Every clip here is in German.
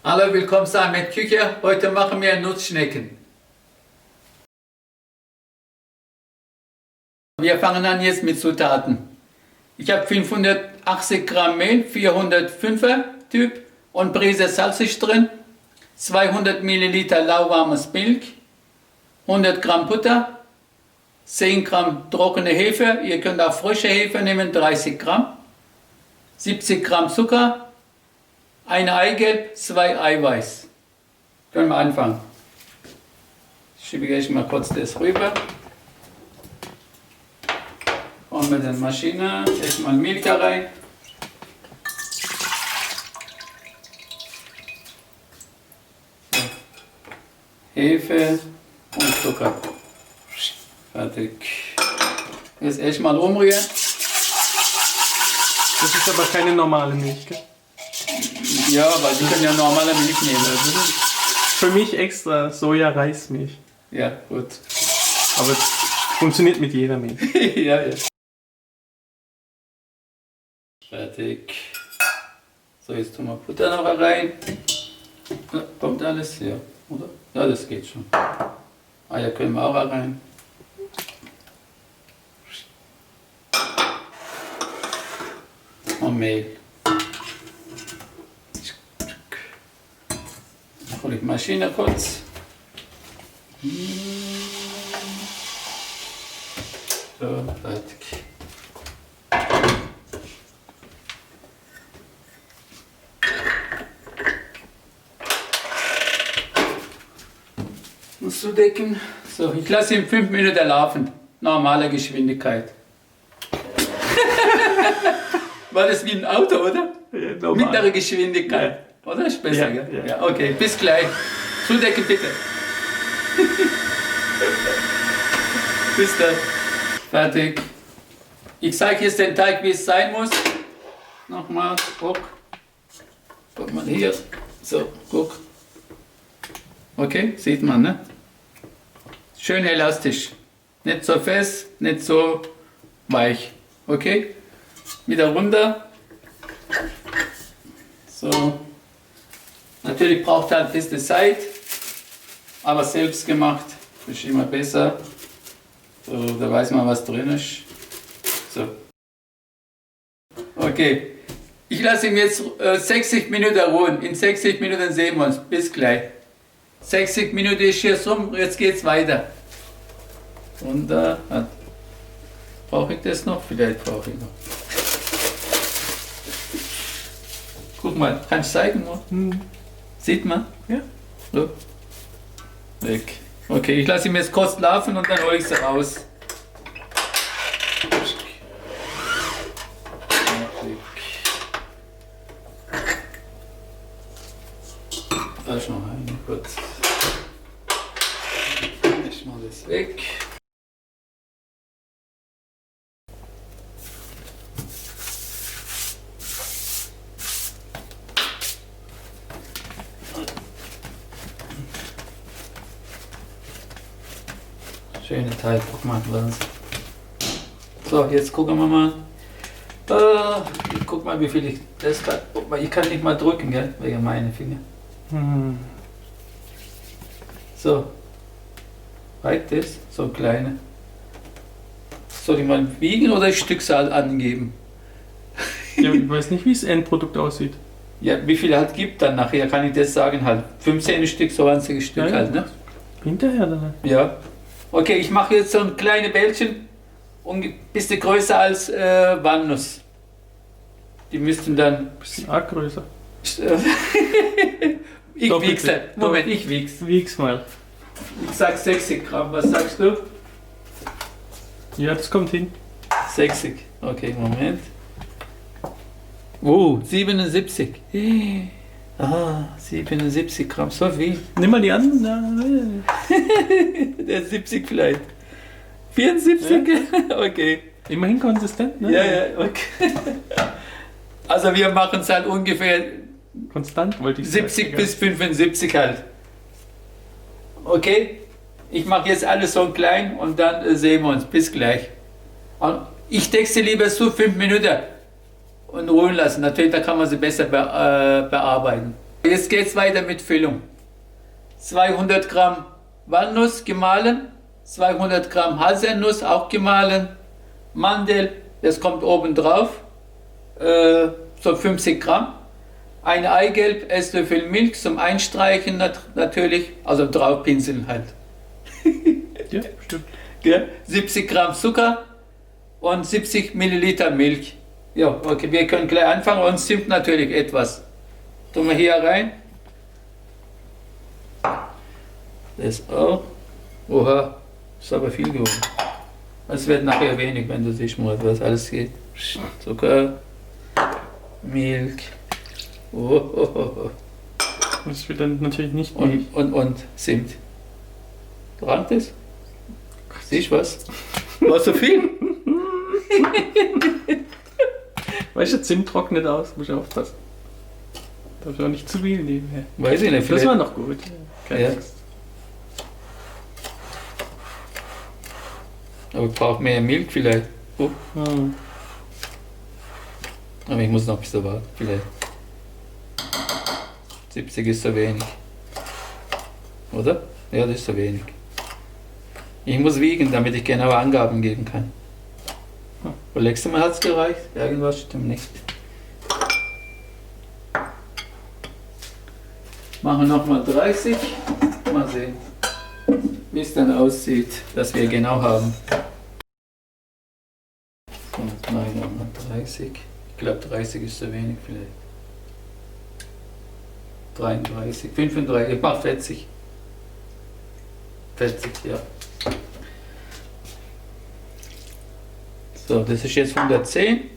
Hallo, willkommen zu Ahmed Küche. Heute machen wir Nussschnecken. Wir fangen an jetzt mit Zutaten. Ich habe 580 Gramm Mehl, 405er Typ und Prise Salz ist drin, 200 Milliliter lauwarmes Milch, 100 Gramm Butter, 10 Gramm trockene Hefe, ihr könnt auch frische Hefe nehmen, 30 Gramm, 70 Gramm Zucker, ein Eigelb, 2 Eiweiß. Können wir anfangen. Schiebe ich mal kurz das rüber. Machen wir in die Maschine, erstmal Milch da rein. So. Hefe und Zucker. Fertig. Jetzt erstmal umrühren. Das ist aber keine normale Milch, gell? Ja, weil Sie können ja normale Milch nehmen. Das ist für mich extra Soja-Reismilch. Ja, gut. Aber es funktioniert mit jeder Milch. Ja, ja. Fertig. So, jetzt tun wir Butter noch rein. Ja, kommt alles hier, oder? Ja, das geht schon. Eier können wir auch rein. Und Mehl. Hol ich die Maschine kurz. So, fertig. Musst du decken. So, ich lasse ihn 5 Minuten laufen. Normale Geschwindigkeit. War das wie ein Auto, oder? Ja, normal. Mittlere Geschwindigkeit. Oder? Ist besser, Ja, gell? ja. Ja, okay, bis gleich. Zudecken bitte. Bis dann. Fertig. Ich zeige jetzt den Teig, wie es sein muss. Nochmal, guck. Guck mal hier. So, guck. Okay, sieht man, ne? Schön elastisch. Nicht so fest, nicht so weich. Okay? Wieder runter. So. Natürlich braucht halt ein bisschen Zeit, aber selbst gemacht ist immer besser. So, da weiß man, was drin ist. So. Okay. Ich lasse ihn jetzt 60 Minuten ruhen. In 60 Minuten sehen wir uns. Bis gleich. 60 Minuten ist hier rum, jetzt geht's weiter. Und brauche ich das noch? Vielleicht brauche ich noch. Guck mal, kannst du zeigen? Sieht man? Ja. So. Weg. Okay, ich lasse ihn jetzt kurz laufen und dann hole ich sie raus. Da ist noch eine, gut. Ich mache das weg. Schöner Teig, guck mal. So, jetzt gucken wir mal. Ich guck mal, wie viel ich das kann. Guck mal, ich kann nicht mal drücken, gell? Wegen meinen Finger. So. Reicht das? So ein kleiner. Soll ich mal wiegen oder Stückzahl angeben? Ja, ich weiß nicht, wie das Endprodukt aussieht. Ja, wie viel halt gibt dann nachher, kann ich das sagen halt. 15 Stück, 20 Stück Ja, halt, ne? Hinterher dann. Ja. Okay, ich mache jetzt so ein kleines Bällchen, ein bisschen größer als Walnuss. Die müssten dann... Bisschen arg größer. Ich wieg's dann. Moment, ich wieg's. Wieg's mal. Ich sag 60 Gramm, was sagst du? Ja, das kommt hin. 60. Okay, Moment. Oh, 77. Ah, 77 Gramm, so viel. Nimm mal die anderen. Der 70 vielleicht. 74? Okay. Immerhin konsistent, ne? Ja, ja, okay. Also wir machen es halt ungefähr Konstant wollte ich 70 sagen. bis 75 halt. Okay? Ich mache jetzt alles so klein und dann sehen wir uns. Bis gleich. Und ich decke sie lieber so 5 Minuten und ruhen lassen. Natürlich, da kann man sie besser bearbeiten. Jetzt geht es weiter mit Füllung. 200 Gramm Walnuss gemahlen, 200 Gramm Haselnuss auch gemahlen, Mandel, das kommt oben drauf, so 50 Gramm. Ein Eigelb, Esslöffel Milch zum Einstreichen natürlich, also draufpinseln halt. Ja, stimmt. Ja, 70 Gramm Zucker und 70 Milliliter Milch. Ja, okay, wir können gleich anfangen und Zimt natürlich etwas. Tun wir hier rein. Das auch. Oha, ist aber viel geworden. Es wird nachher wenig, wenn du siehst, was alles geht. Zucker, Milch. Oh. Das wird dann natürlich nicht und Zimt. Rankt es? Siehst du was? War so viel? Weißt du, Zimt trocknet aus, muss ich aufpassen. Darf ich auch nicht zu viel nehmen. Weiß ich nicht. Das war noch gut. Ja. Aber ich brauche mehr Milch vielleicht. Oh. Aber ich muss noch ein bisschen warten, vielleicht. 70 ist so wenig. Oder? Ja, das ist so wenig. Ich muss wiegen, damit ich genaue Angaben geben kann. Beim letzten Mal hat es gereicht, irgendwas stimmt nicht. Machen wir nochmal 30. Mal sehen, wie es dann aussieht, dass wir genau haben. Und nein, nochmal 30. Ich glaube 30 ist zu wenig vielleicht. 33, 35, ich mache 40. 40, ja. So, das ist jetzt 110.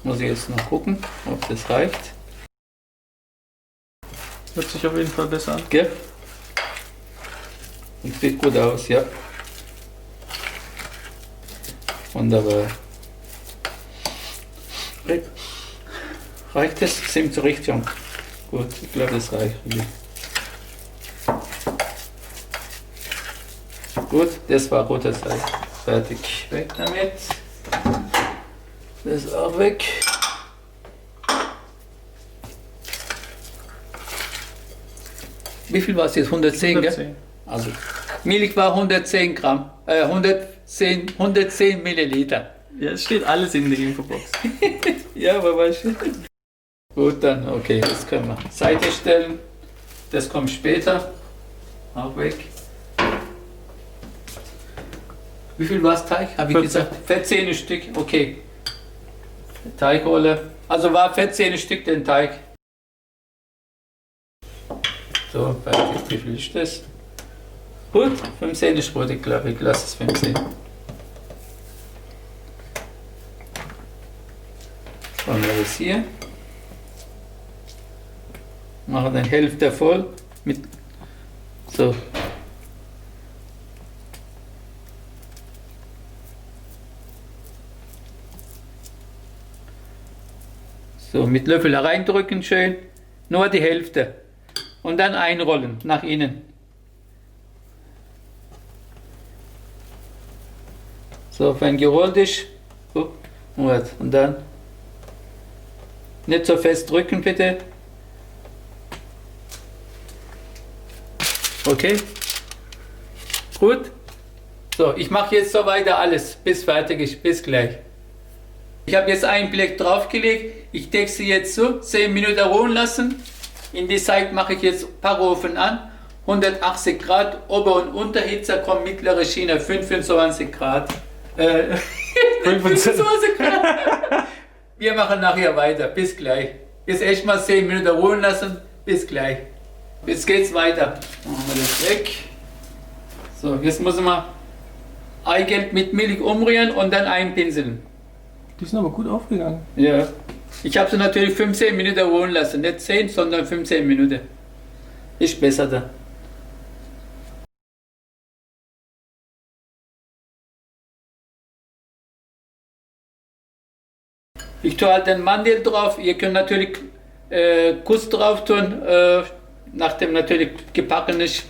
Muss ich jetzt noch gucken, ob das reicht. Hört sich auf jeden Fall besser an. Gell? Und sieht gut aus, ja. Wunderbar. Reicht das? Zimt zur Richtung. Gut, ich glaube, das reicht. Gut, das war roter Salz. Fertig. Weg damit. Das ist auch weg. Wie viel war es jetzt? 110, 110. gell? Also, Milch war 110 Gramm. 110 Milliliter. Ja, es steht alles in der Infobox. Ja, aber weißt du. Gut, dann, okay, das können wir Seite stellen. Das kommt später. Auch weg. Wie viel war es Teig? Habe ich 14. gesagt? 14 Stück, okay. Teigrolle. Also war 14 Stück den Teig. So, fertig. Wie viel ist das? Gut, 15 ist gut, ich glaube, ich lasse es 15. Schauen wir das hier. Machen dann Hälfte voll mit so. So, mit Löffel hereindrücken schön. Nur die Hälfte. Und dann einrollen nach innen. So, wenn gerollt ist, und dann nicht so fest drücken bitte. Okay. Gut. So, ich mache jetzt so weiter alles, bis fertig ist, bis gleich. Ich habe jetzt ein Blech draufgelegt, ich decke sie jetzt so, 10 Minuten ruhen lassen. In die Zeit mache ich jetzt Backofen an, 180 Grad, Ober- und Unterhitze, kommt mittlere Schiene, 25 Grad. 25 Grad. Wir machen nachher weiter, bis gleich. Jetzt echt mal 10 Minuten ruhen lassen, bis gleich. Jetzt geht's weiter. Machen wir das weg. So, jetzt muss man Eigelb mit Milch umrühren und dann einpinseln. Die sind aber gut aufgegangen. Ja. Ich habe sie natürlich 15 Minuten ruhen lassen. Nicht 10, sondern 15 Minuten. Ist besser da. Ich tue halt den Mandel drauf. Ihr könnt natürlich Kuss drauf tun. Nachdem natürlich gebacken ist,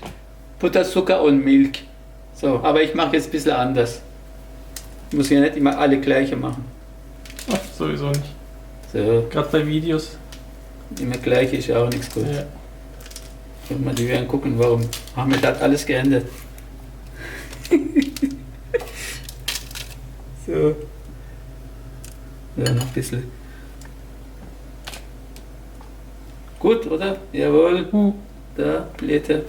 Butterzucker und Milch. So, aber ich mache jetzt ein bisschen anders. Ich muss ja nicht immer alle gleiche machen. Ach, sowieso nicht. So. Gerade bei Videos Immer gleich ist ja auch nichts gut. Ja. Und mal die werden gucken, warum Ahmed hat alles geändert. So. Ja, noch ein bisschen. Gut, oder? Jawohl. Da, Blätter.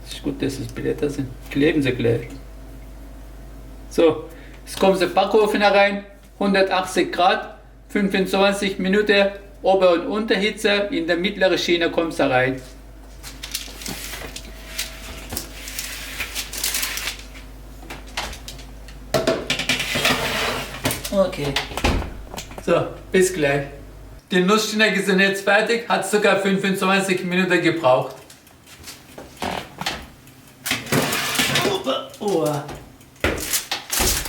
Ist gut, dass es Blätter sind. Kleben sie gleich. So, jetzt kommen sie in den Backofen herein. 180 Grad, 25 Minuten. Ober- und Unterhitze. In der mittleren Schiene kommt sie rein. Okay. So, bis gleich. Die Nussschnecken sind jetzt fertig, hat sogar 25 Minuten gebraucht. Oh.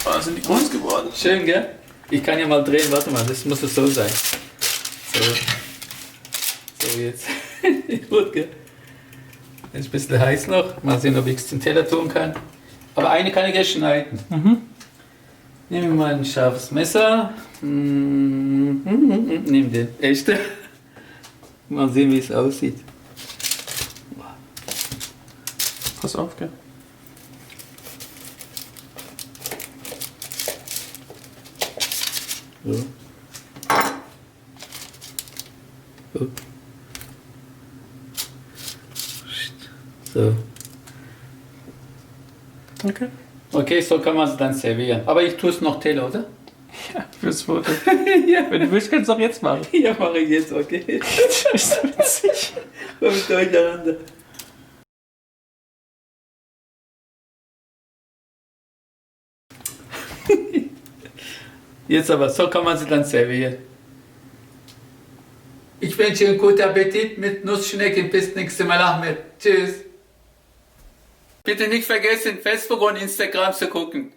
Oh, sind die groß geworden. Schön, gell? Ich kann ja mal drehen, warte mal, das muss es so sein. So jetzt. Gut, gell? Ist ein bisschen heiß noch. Mal sehen, ob ich es zum Teller tun kann. Aber eine kann ich jetzt schneiden. Nehmen wir mal ein scharfes Messer. Nehmen den echte. Mal sehen, wie es aussieht. Pass auf, gell? So. So. So. Okay. Okay, so kann man es dann servieren. Aber ich tue es noch Teller, oder? Ja, fürs Foto. Ja. Wenn du willst, kannst du auch jetzt machen. Ja, mache ich jetzt, okay. Das ist so witzig. Kommt durcheinander. Jetzt aber, so kann man sie dann servieren. Ich wünsche Ihnen guten Appetit mit Nussschnecken. Bis nächstes Mal, Ahmed. Tschüss. Bitte nicht vergessen, Facebook und Instagram zu gucken.